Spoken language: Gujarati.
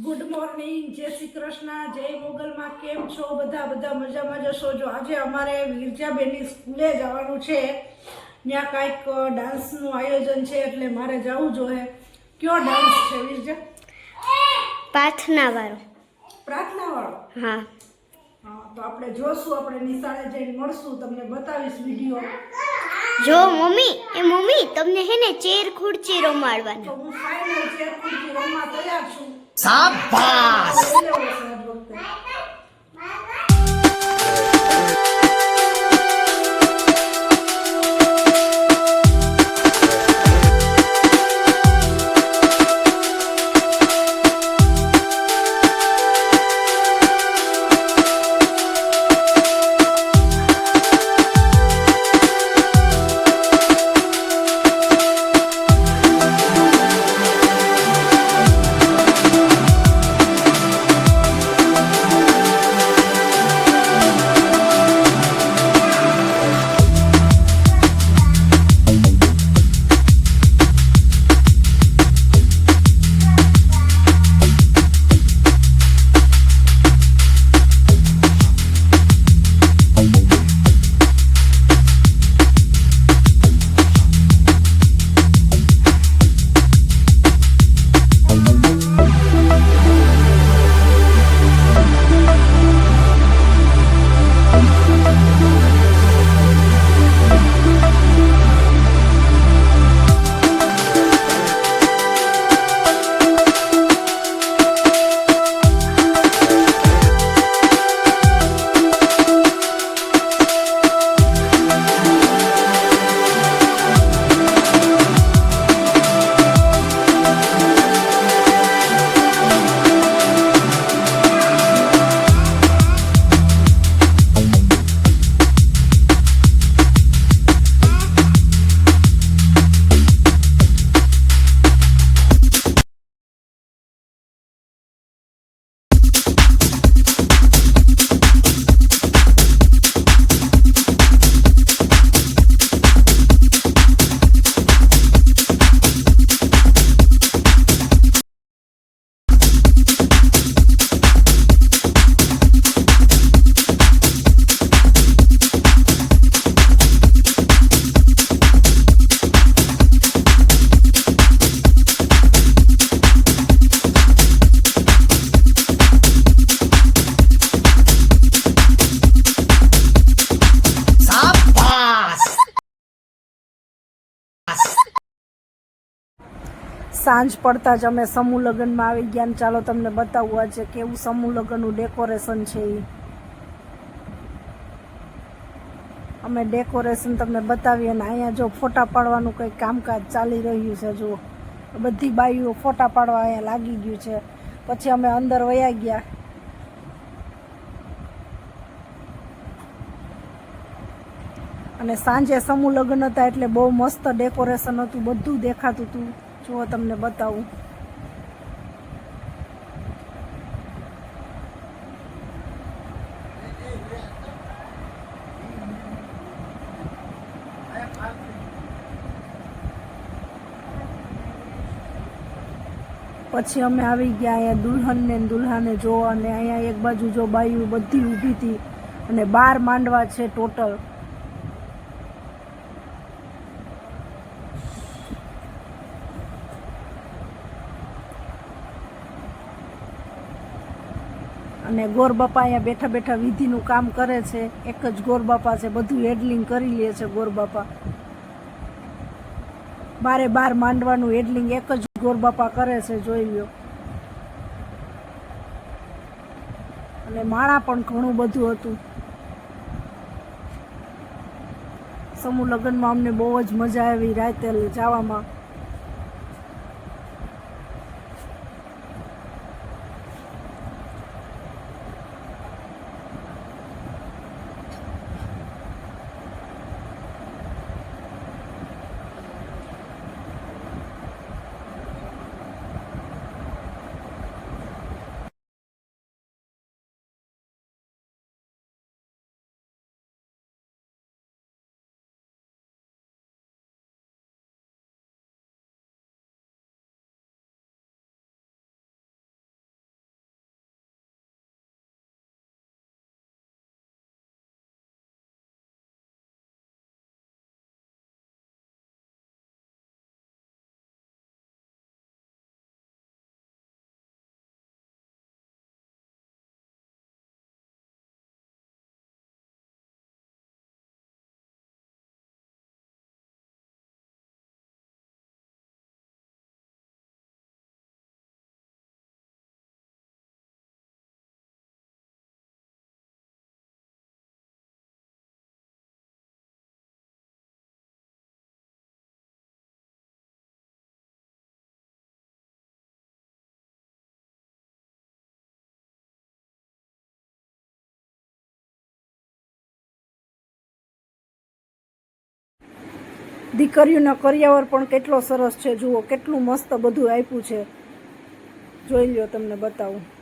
ગુડ મોર્નિંગ, જય શ્રી કૃષ્ણ, જય મોગલમાં. કેમ છો બધા મજામાં જશો? જો આજે અમારે વિરજાબેનની સ્કૂલે જવાનું છે, ત્યાં કાંઈક ડાન્સનું આયોજન છે એટલે મારે જવું જોઈએ. કયો ડાન્સ છે વિરજા? પ્રાર્થના વાળો. પ્રાર્થના વાળો? હા. તો આપણે જોશું, આપણે નિશાળે જઈને મળશું, તમને બતાવીશ વિડીયો. જો મમ્મી, મમ્મી તમને હે ને ચેર ખુરચી રમાડવાની. તો હું ફાઇનલ ચેર ખુરચી રમવા તૈયાર છું. શાબાશ. સાંજ પડતા જ અમે સમૂહ લગ્નમાં આવી ગયા. ચાલો તમને બતાવવું આજે કેવું સમૂહ લગ્નનું ડેકોરેશન છે. અમે ડેકોરેશન તમને બતાવીએ ને અહીંયા જો ફોટા પાડવાનું કંઈક કામકાજ ચાલી રહ્યું છે. જુઓ, બધી બાઈઓ ફોટા પાડવા અહીંયા લાગી ગયું છે. પછી અમે અંદર વયા ગયા. અને સાંજે સમૂહ લગ્ન હતા એટલે બહુ મસ્ત ડેકોરેશન હતું, બધું દેખાતું હતું. જો તમને બતાવું. પછી અમે આવી ગયા અહીંયા દુલ્હનને દુલ્હાને જોવા, અને અહીંયા એક બાજુ જો બાયું બધી ઊભી હતી અને 12 માંડવા છે ટોટલ. અને ગોર બાપા અહીંયા બેઠા બેઠા વિધિનું કામ કરે છે. એક જ ગોર બાપા છે, બધું હેડલિંગ કરી લે છે ગોર બાપા. 12 માંડવાનું હેડલિંગ એક જ ગોર બાપા કરે છે, જોઈ લ્યો. અને માળા પણ ઘણું બધું હતું. સમૂહ લગ્નમાં અમને બહુ જ મજા આવી રાતે જવામાં. દીકરીઓનો કરિયાવર પણ કેટલો સરસ છે, જુઓ કેટલું મસ્ત બધું આપ્યું છે. જોઈ લ્યો, તમને બતાવું.